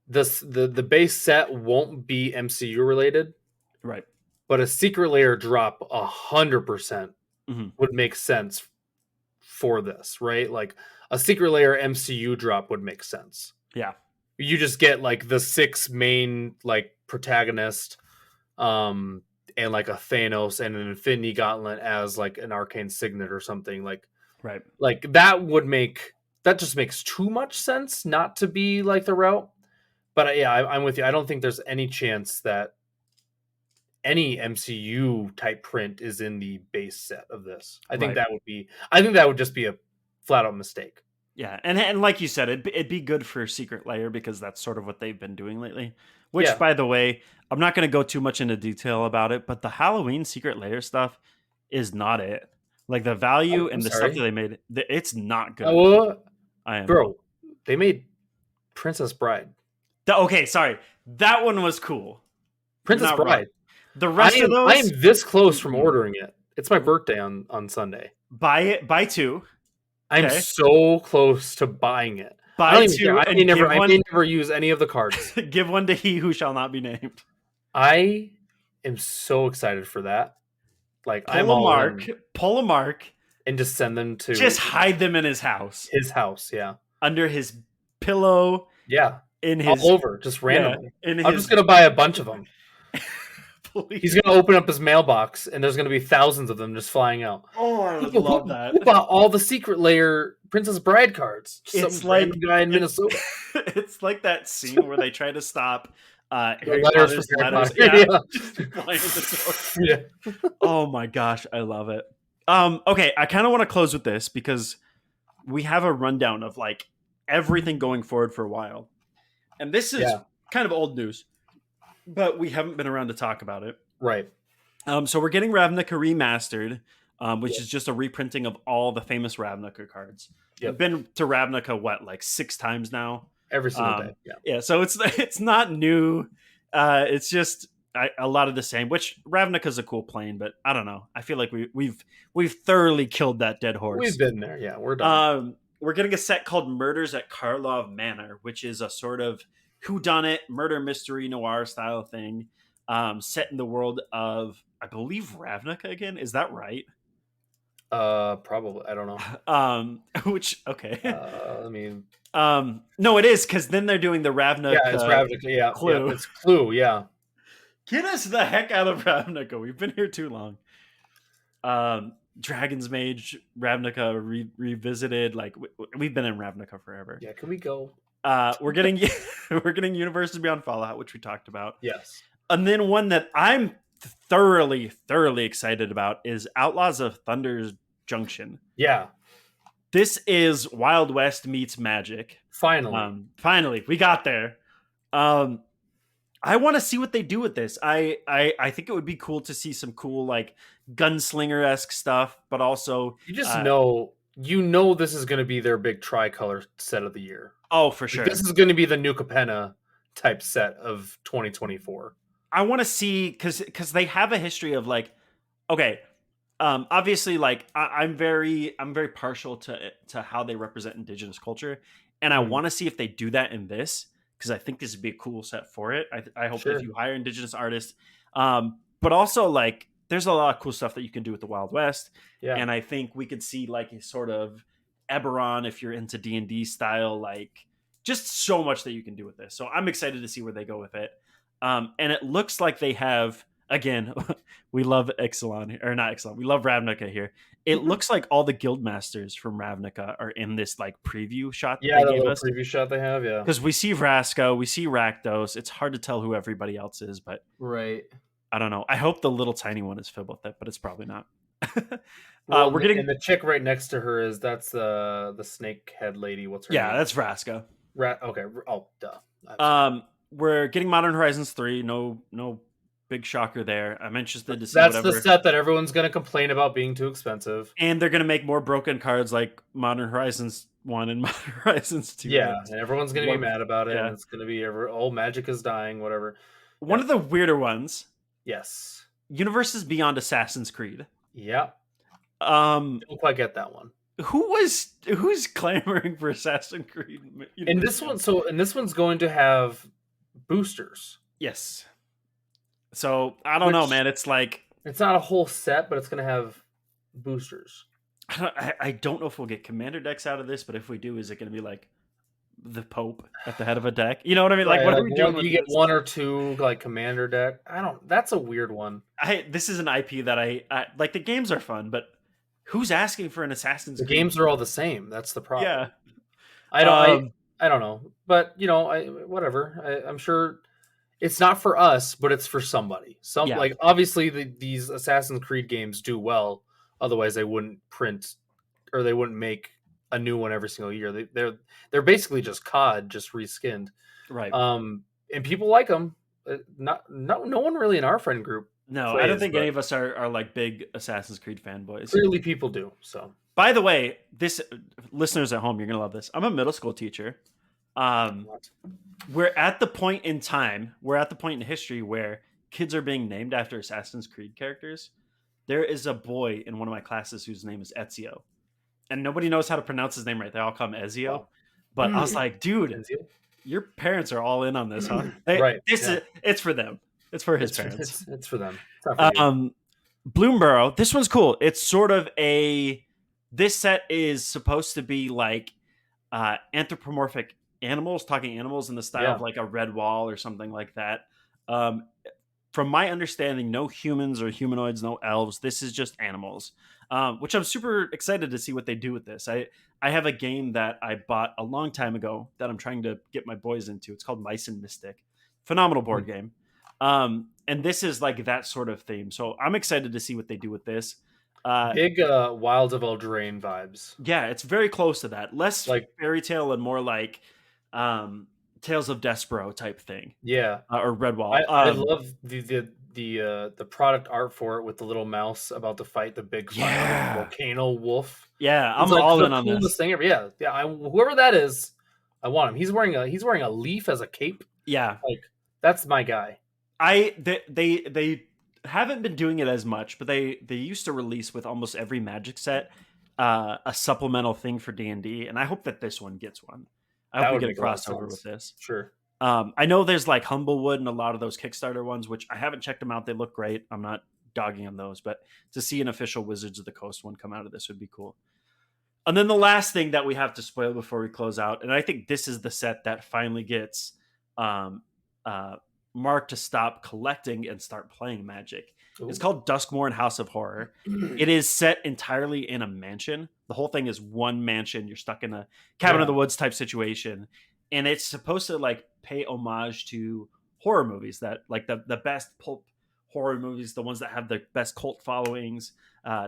the base set won't be MCU related, right? But a secret layer drop 100% would make sense for this, right? Like a secret layer MCU drop would make sense. Yeah, you just get like the 6 main like protagonist, and like a Thanos and an Infinity Gauntlet as like an arcane signet or something like. Right. Like that just makes too much sense not to be like the route. But yeah, I'm with you. I don't think there's any chance that any MCU type print is in the base set of this. I think that would just be a flat out mistake. Yeah, and like you said, it'd be good for Secret Lair because that's sort of what they've been doing lately. Which, by the way, I'm not going to go too much into detail about it, but the Halloween Secret Lair stuff is not it. Like the value and the stuff that they made, it's not good. Bro, they made Princess Bride. Okay, sorry, that one was cool. Princess Bride. Wrong. The rest of those, I am this close from ordering it. It's my birthday on Sunday. Buy 2. I'm so close to buying it. Buy 2. I may never use any of the cards. Give one to he who shall not be named. I am so excited for that. Like pull a mark, and just send them to. Just hide them in his house. His house, yeah. Under his pillow. Yeah. In his all over, just randomly. I'm just gonna buy a bunch of them. He's gonna open up his mailbox, and there's gonna be thousands of them just flying out. Oh, I would love that. Who bought all the Secret Lair Princess Bride cards? It's like guy in Minnesota. It's like that scene where they try to stop Harry letters. Yeah. Oh my gosh, I love it. Okay, I kind of want to close with this because we have a rundown of like everything going forward for a while, and this is kind of old news, but we haven't been around to talk about it. Right. So we're getting Ravnica remastered, which is just a reprinting of all the famous Ravnica cards. I've been to Ravnica like 6 times now. Every single day. Yeah. So it's not new. It's just a lot of the same. Which Ravnica is a cool plane, but I don't know. I feel like we've thoroughly killed that dead horse. We've been there. Yeah, we're done. We're getting a set called Murders at Karlov Manor, which is a sort of whodunit murder mystery noir style thing, set in the world of, I believe, Ravnica again. Is that right? Probably. I don't know. Which okay. I mean, no, it is because then they're doing the Ravnica. Yeah, it's Ravnica. Yeah, Clue. Yeah, it's Clue. Yeah. Get us the heck out of Ravnica. We've been here too long. Dragon's Mage, Ravnica revisited. Like we've been in Ravnica forever. Yeah, can we go? We're getting Universes Beyond Fallout, which we talked about. Yes. And then one that I'm thoroughly excited about is Outlaws of Thunder's Junction. Yeah. This is Wild West meets Magic. Finally. We got there. I want to see what they do with this. I think it would be cool to see some cool like gunslinger-esque stuff, but also you just this is going to be their big tricolor set of the year. Oh, for sure. This is going to be the New Capenna type set of 2024. I want to see because they have a history of like, okay, obviously like I'm very partial to how they represent Indigenous culture, and I want to see if they do that in this because I think this would be a cool set for it. I hope if you hire Indigenous artists, but also like there's a lot of cool stuff that you can do with the Wild West, and I think we could see like a sort of Eberron if you're into D&D style, like just so much that you can do with this. So I'm excited to see where they go with it. And it looks like they have, again, we love Ixalan, or not Ixalan, we love Ravnica here. It looks like all the guild masters from Ravnica are in this like preview shot. Yeah, the little preview shot they have, yeah. Because we see Vraska, we see Rakdos. It's hard to tell who everybody else is, but right. I don't know. I hope the little tiny one is Fibblethip, but it's probably not. We're getting, and the chick right next to her that's the snake head lady. What's her name? Yeah, that's Vraska. Okay. Oh, duh. We're getting Modern Horizons 3. No big shocker there. I'm interested to see That's whatever. the set that everyone's going to complain about being too expensive. And they're going to make more broken cards like Modern Horizons 1 and Modern Horizons 2. Yeah, and everyone's going to be mad about it. Yeah. And it's going to be, Magic is dying, whatever. One of the weirder ones. Yes. Universes Beyond Assassin's Creed. Yeah. Don't quite get that one. Who's clamoring for Assassin's Creed? And this one's going to have boosters. Yes. So I don't know, man. It's like it's not a whole set, but it's going to have boosters. I don't know if we'll get commander decks out of this, but if we do, is it going to be like the Pope at the head of a deck? You know what I mean? Like, what are we doing? You get one or two like commander deck. That's a weird one. This is an IP that I like. The games are fun, but who's asking for an Assassin's Creed? The games are all the same. That's the problem. Yeah. I don't know, but whatever. I'm sure it's not for us, but it's for somebody. Like obviously these Assassin's Creed games do well. Otherwise, they wouldn't print or they wouldn't make a new one every single year. They're basically just COD, just reskinned. Right. And people like them. No one really in our friend group. No, I don't think any of us are like big Assassin's Creed fanboys. Clearly, people do. So, by the way, this listeners at home, you're gonna love this. I'm a middle school teacher. We're at the point in time. We're at the point in history where kids are being named after Assassin's Creed characters. There is a boy in one of my classes whose name is Ezio, and nobody knows how to pronounce his name right. They all call him Ezio. Oh. But I was like, dude, Ezio? Your parents are all in on this, huh? Right. It's for them. It's for his parents. It's for them. It's not for Bloomborough. This one's cool. It's sort of this set is supposed to be like anthropomorphic animals, talking animals in the style of like a red wall or something like that. From my understanding, no humans or humanoids, no elves. This is just animals, which I'm super excited to see what they do with this. I have a game that I bought a long time ago that I'm trying to get my boys into. It's called Mice and Mystic. Phenomenal board game. And this is like that sort of theme. So I'm excited to see what they do with this. Big Wilds of Eldraine vibes. Yeah, it's very close to that. Less like fairy tale and more like Tales of Despero type thing. Yeah. Or Redwall. I love the product art for it with the little mouse about to fight the big volcano wolf. Yeah, I'm all in on this. Thing ever. Yeah. Whoever that is, I want him. He's wearing a leaf as a cape. Yeah. Like that's my guy. They haven't been doing it as much, but they used to release with almost every Magic set a supplemental thing for D&D, and I hope that this one gets one. I hope we get a crossover with this. Sure. I know there's like Humblewood and a lot of those Kickstarter ones, which I haven't checked them out. They look great. I'm not dogging on those, but to see an official Wizards of the Coast one come out of this would be cool. And then the last thing that we have to spoil before we close out, and I think this is the set that finally gets Mark to stop collecting and start playing Magic. Ooh. It's called Duskmoor and House of Horror. It is set entirely in a mansion. The whole thing is one mansion. You're stuck in a cabin of the woods type situation. And it's supposed to like pay homage to horror movies that like the best pulp horror movies, the ones that have the best cult followings,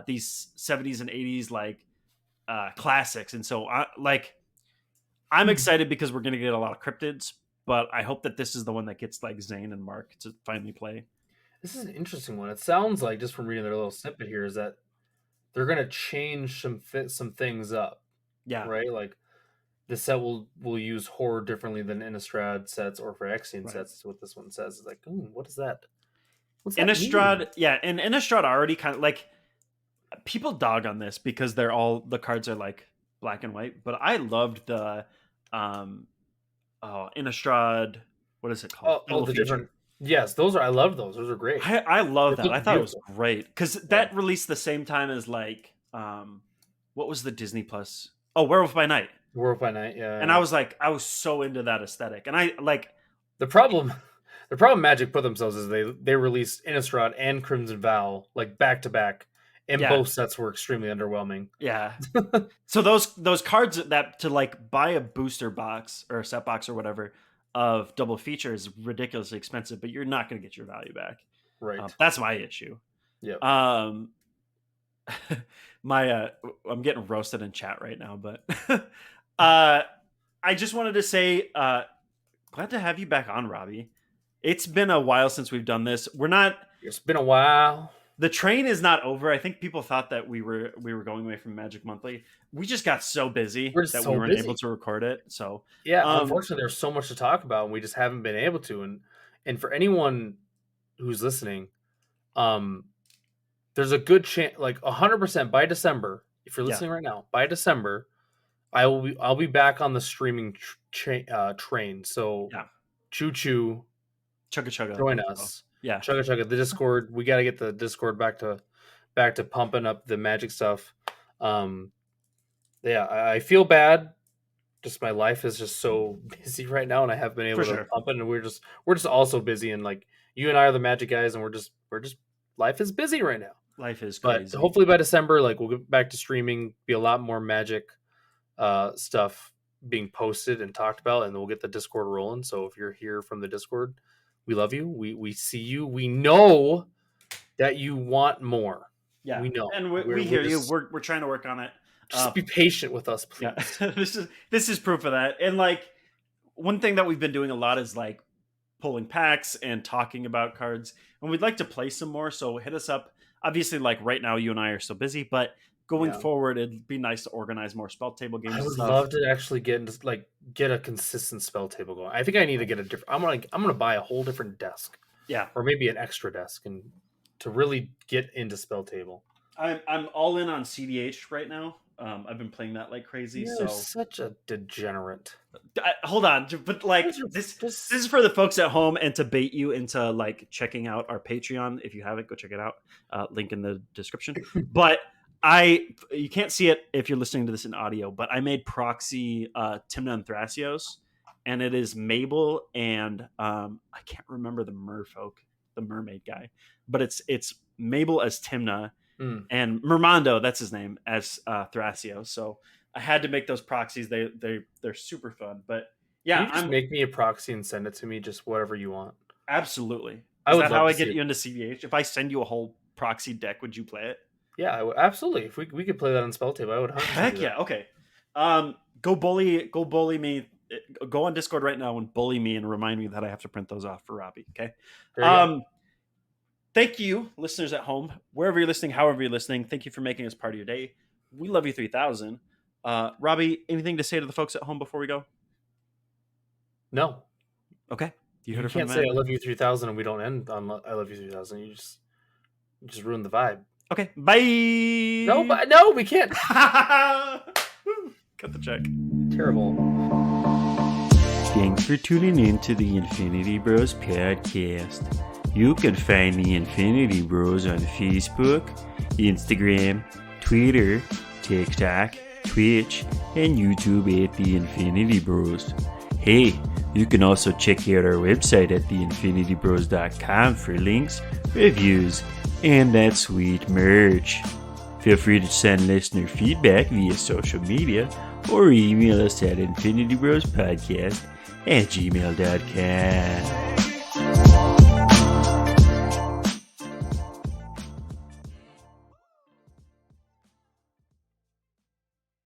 these 70s and 80s like classics. And so I'm excited because we're going to get a lot of cryptids, but I hope that this is the one that gets like Zane and Mark to finally play. This is an interesting one. It sounds like, just from reading their little snippet here, is that they're going to change some things up. Yeah. Right? Like the set will use horror differently than Innistrad sets or Phyrexian sets. Is what this one says. It's like, what is that? What's that Innistrad, mean? yeah, and Innistrad already kind of like people dog on this because the cards are like black and white, but I loved the Innistrad, what is it called? The different. Yes, I love those. Those are great. I love that. I thought it was great because that released the same time as like what was the Disney Plus? Oh, Werewolf by Night. Werewolf by Night, yeah. And I was so into that aesthetic, and I like the problem Magic put themselves is they released Innistrad and Crimson Vow like back to back, and both sets were extremely underwhelming. Yeah. So those cards that to like buy a booster box or a set box or whatever of double feature is ridiculously expensive, but you're not going to get your value back. Right. That's my issue. Yeah. I'm getting roasted in chat right now, but I just wanted to say, glad to have you back on, Robbie. It's been a while since we've done this. It's been a while. The train is not over. I think people thought that we were going away from Magic Monthly. We just got so busy that we weren't able to record it. So unfortunately, there's so much to talk about, and we just haven't been able to. And for anyone who's listening, there's a good chance, like 100% by December. If you're listening right now, by December, I'll be back on the streaming train. So choo choo, chugga chugga, join us. Yeah, chugga chugga. The Discord, we got to get the Discord back to pumping up the Magic stuff. I feel bad. Just my life is just so busy right now, and I haven't been able to pump it. And we're just also busy, and like you and I are the Magic guys, and we're just life is busy right now. Life is crazy. But hopefully by December, like we'll get back to streaming, be a lot more Magic stuff being posted and talked about, and we'll get the Discord rolling. So if you're here from the Discord, we love you. We see you. We know that you want more. Yeah, we know, and we hear you. We're trying to work on it. Just be patient with us, please. Yeah. this is proof of that. And like one thing that we've been doing a lot is like pulling packs and talking about cards, and we'd like to play some more. So hit us up. Obviously, like right now, you and I are so busy, but going forward, it'd be nice to organize more spell table games. I would love to actually get a consistent spell table going. I think I need to get a different. I'm gonna buy a whole different desk. Yeah, or maybe an extra desk, and to really get into spell table. I'm all in on CDH right now. I've been playing that like crazy. You're such a degenerate. Hold on, but like this is for the folks at home and to bait you into like checking out our Patreon. If you haven't, go check it out. Link in the description. But you can't see it if you're listening to this in audio, but I made proxy Tymna and Thrasios, and it is Mabel and I can't remember the mermaid guy, but it's Mabel as Tymna. And Mermando, that's his name, as Thrasios. So I had to make those proxies. They're super fun. But yeah, can you just make me a proxy and send it to me, just whatever you want. Absolutely. Is that how I get you into CDH? If I send you a whole proxy deck, would you play it? Yeah, I would, absolutely. If we could play that on Spell Table, I would. Heck yeah. Okay. Go bully me. Go on Discord right now and bully me and remind me that I have to print those off for Robbie. Okay. Thank you, listeners at home, wherever you're listening, however you're listening. Thank you for making us part of your day. We love you 3000. Robbie, anything to say to the folks at home before we go? No. Okay. You can't say I love you 3000 and we don't end on I love you 3000. You just ruined the vibe. Okay. Bye. No, we can't. Cut the check. Terrible. Thanks for tuning in to the Infinity Bros podcast. You can find the Infinity Bros on Facebook, Instagram, Twitter, TikTok, Twitch, and YouTube at the Infinity Bros. Hey, you can also check out our website at theinfinitybros.com for links, reviews, and that sweet merch. Feel free to send listener feedback via social media or email us at infinitybrospodcast@gmail.com.